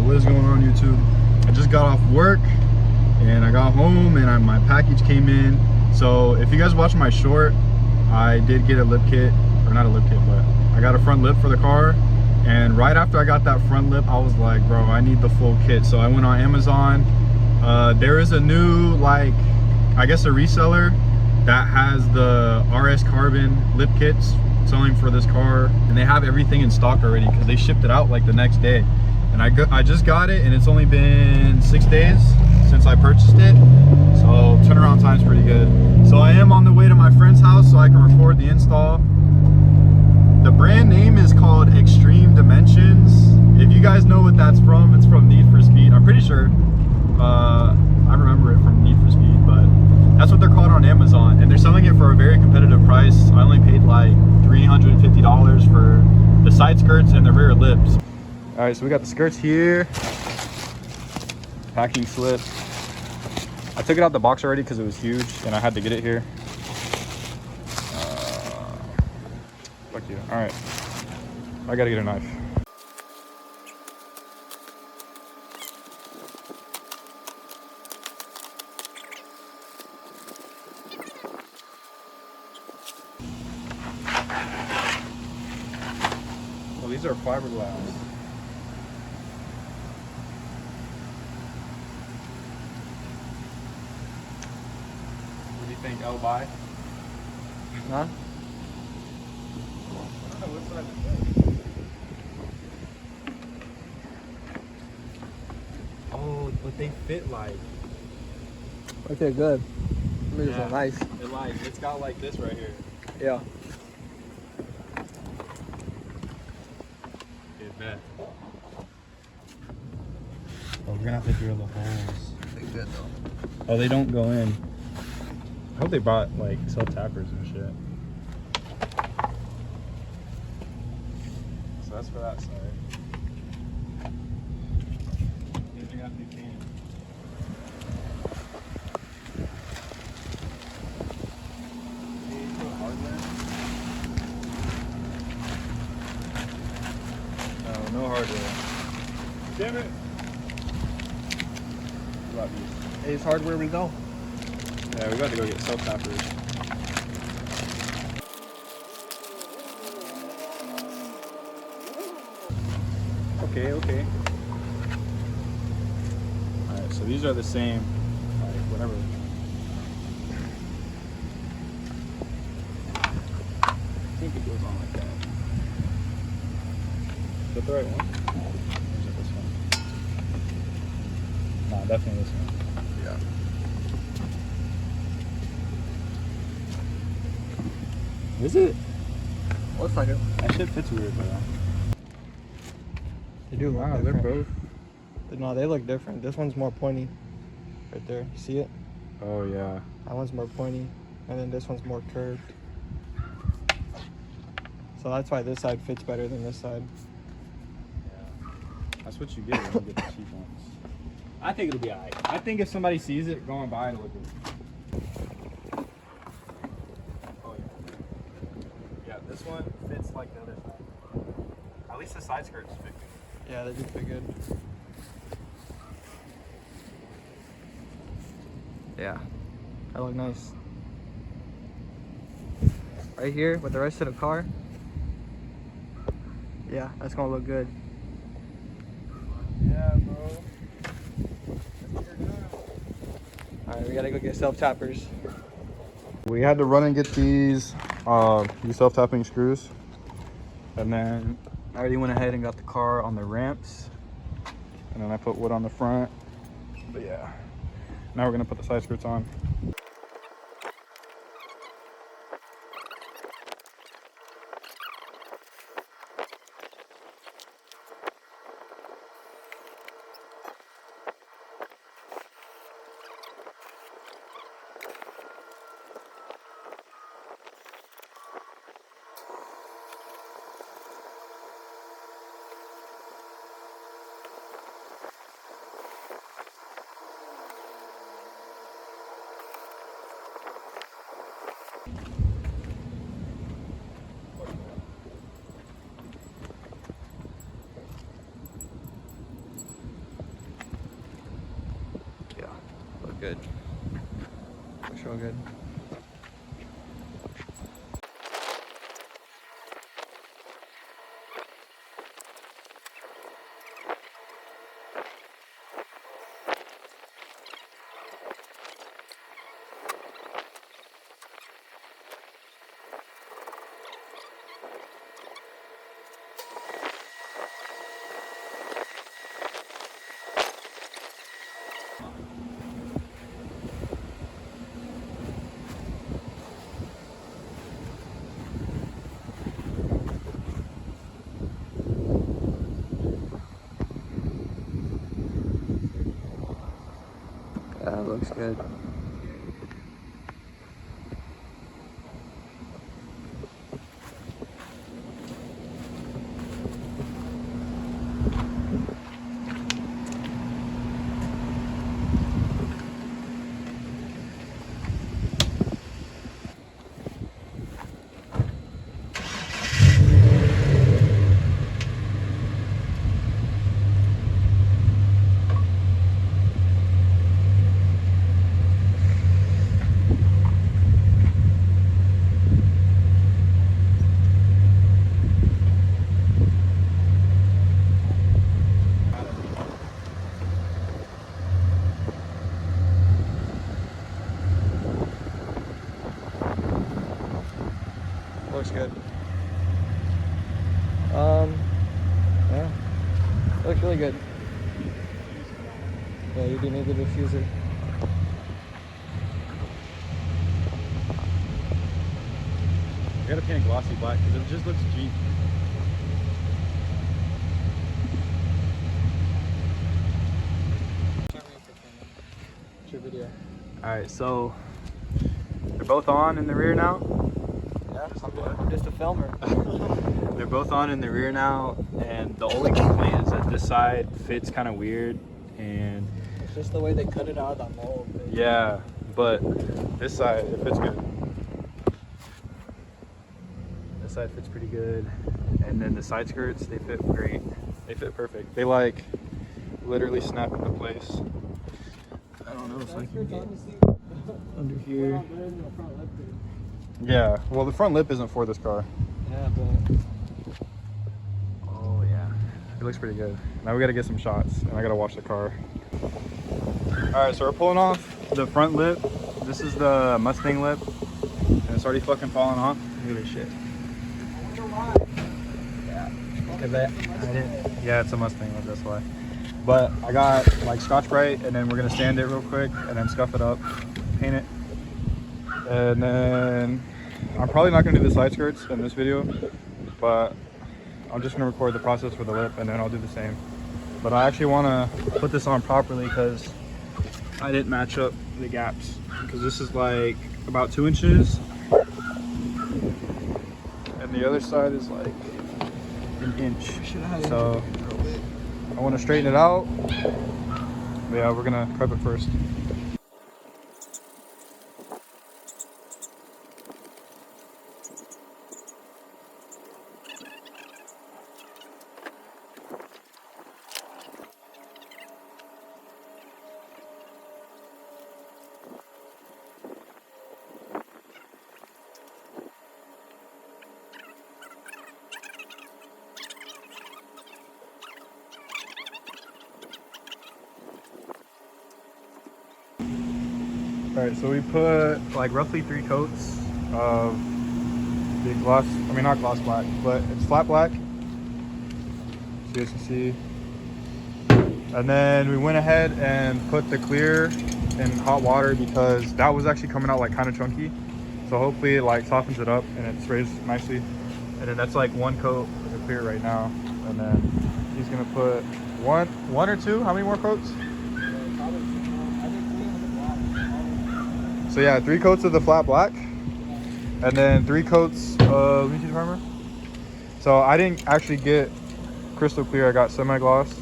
What is going on, YouTube? I just got off work and I got home and my package came in. So if you guys watch my short, I did get a lip kit, or not a lip kit, but I got a front lip for the car. And right after I got that front lip, I was like, bro, I need the full kit. So I went on Amazon. There is a new, like, I guess a reseller that has the RS Carbon lip kits selling for this car, and they have everything in stock already because they shipped it out like the next day. And I just got it, and it's only been 6 days since I purchased it, so turnaround time's pretty good. So I am on the way to my friend's house so I can record the install. The brand name is called Extreme Dimensions. If you guys know what that's from, it's from Need for Speed. I'm pretty sure. I remember it from Need for Speed, but that's what they're called on Amazon, and they're selling it for a very competitive price. I only paid like $350 for the side skirts and the rear lips. All right, so we got the skirts here, packing slip. I took it out the box already because it was huge and I had to get it here. Fuck you. All right, I gotta get a knife. Well, these are fiberglass. What do you think, L buy? Huh? Oh, but they fit like. Okay, good. These Yeah. are nice. It's got like this right here. Yeah. Okay, bet. Oh, we're gonna have to drill the holes. They're good though. Oh, they don't go in. I hope they brought like self-tappers and shit. So that's for that side. These are gonna have to be painted. No, no hardware. Damn it! Ace Hardware we go. Yeah, we got to go get self-tappers. Okay, okay. Alright, so these are the same, like, whatever. I think it goes on like that. Is that the right one? Or is it this one? Nah, definitely this one. Yeah. Is it? Looks like it. That shit fits weird, bro. They do. Wow, look they're different. both. No, they look different. This one's more pointy. Right there. You see it? Oh, yeah. That one's more pointy. And then this one's more curved. So that's why this side fits better than this side. Yeah. That's what you get when you get the cheap ones. I think it'll be alright. I think if somebody sees it going by, it'll look good. Oh yeah. Yeah, this one fits like the other side. At least the side skirts fit good. Yeah, they do fit good. Yeah. That look nice. Right here with the rest of the car. Yeah, that's gonna look good. Yeah, bro. Alright, we gotta go get self-tappers. We had to run and get these self-tapping screws. And then I already went ahead and got the car on the ramps. And then I put wood on the front. But yeah. Now we're gonna put the side skirts on. good. Looks real good. That looks good. Looks good. Yeah, looks really good. Yeah, you do need the diffuser. I gotta paint a glossy black because it just looks cheap. Video. Alright, so they're both on in the rear now. Yeah, I'm just a filmer. They're both on in the rear now, and the only complaint is that this side fits kind of weird, and It's just the way they cut it out of that mold. yeah, but this side it fits good. This side fits pretty good, and then the side skirts, they fit great. They fit perfect. They like literally snap into place. I don't know if I can get under here. Yeah, well the front lip isn't for this car. Yeah, but Oh yeah, it looks pretty good. Now we gotta get some shots, and I gotta wash the car. All right, so we're pulling off the front lip. This is the Mustang lip, and it's already fucking falling off. Look at this shit. Yeah, because I didn't. Yeah, it's a Mustang lip, that's why. But I got like Scotch-Brite, and then we're gonna sand it real quick, and then scuff it up, paint it, and then I'm probably not gonna do the side skirts in this video, but I'm just gonna record the process for the lip, and then I'll do the same. But I actually want to put this on properly because I didn't match up the gaps, because this is like about 2 inches, and the other side is like an inch. So I want to straighten it out. But yeah, we're gonna prep it first. Alright, so we put like roughly 3 coats of the gloss, I mean not gloss black, but it's flat black, so you guys can see. And then we went ahead and put the clear in hot water because that was actually coming out like kind of chunky. So hopefully it like softens it up and it sprays nicely. And then that's like 1 coat of the clear right now. And then he's gonna put one or two, how many more coats? So yeah, 3 coats of the flat black, and then 3 coats of, let me see the primer. So I didn't actually get crystal clear, I got semi-gloss.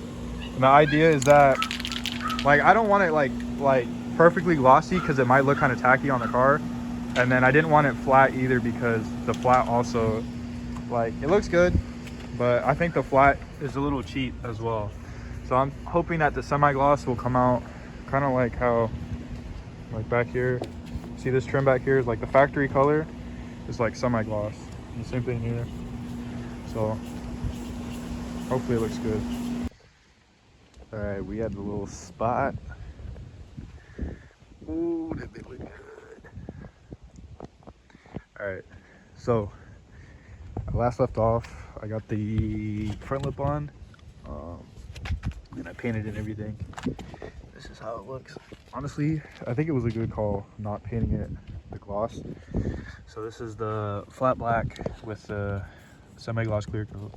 And the idea is that, like, I don't want it like perfectly glossy because it might look kind of tacky on the car. And then I didn't want it flat either because the flat also, like, it looks good, but I think the flat is a little cheap as well. So I'm hoping that the semi-gloss will come out kind of like how Like back here, see this trim back here is like the factory color is like semi-gloss. And the same thing here. So hopefully it looks good. All right, we had the little spot. Ooh, that they look good. All right, so I last left off, I got the front lip on, and I painted it and everything. This is how it looks. Honestly, I think it was a good call not painting it the gloss. So this is the flat black with the semi-gloss clear coat.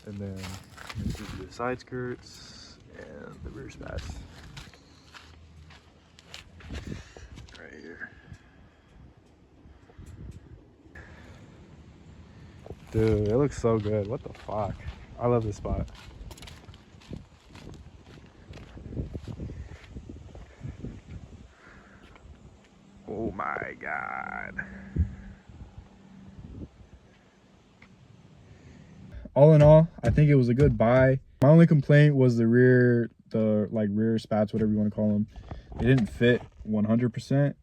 And then this is the side skirts and the rear spats. Right here. Dude, it looks so good. What the fuck? I love this spot. Oh my god. All in all, I think it was a good buy. My only complaint was the rear spats, whatever you want to call them. They didn't fit 100%,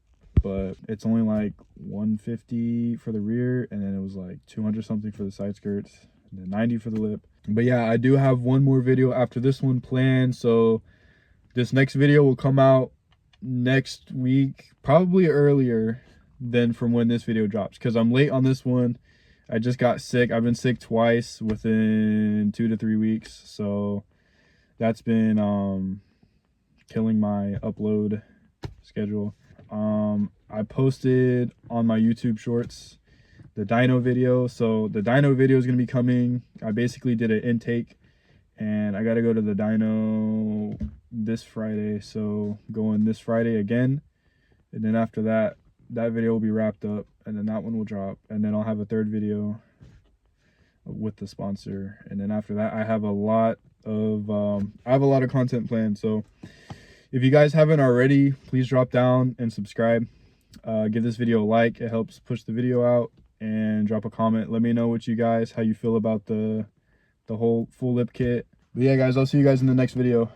but it's only like 150 for the rear, and then it was like 200 something for the side skirts, and then 90 for the lip. But yeah, I do have one more video after this one planned, so this next video will come out next week, probably earlier than from when this video drops, because I'm late on this one. I just got sick. I've been sick twice within 2 to 3 weeks, so that's been killing my upload schedule. I posted on my YouTube shorts the dyno video, so the dyno video is going to be coming. I basically did an intake, and I got to go to the dyno this Friday, so going this Friday again, and then after that video will be wrapped up, and then that one will drop, and then I'll have a third video with the sponsor, and then after that I have a lot of content planned. So if you guys haven't already, please drop down and subscribe. Give this video a like, it helps push the video out, and drop a comment. Let me know how you feel about the whole full lip kit. But yeah guys, I'll see you guys in the next video.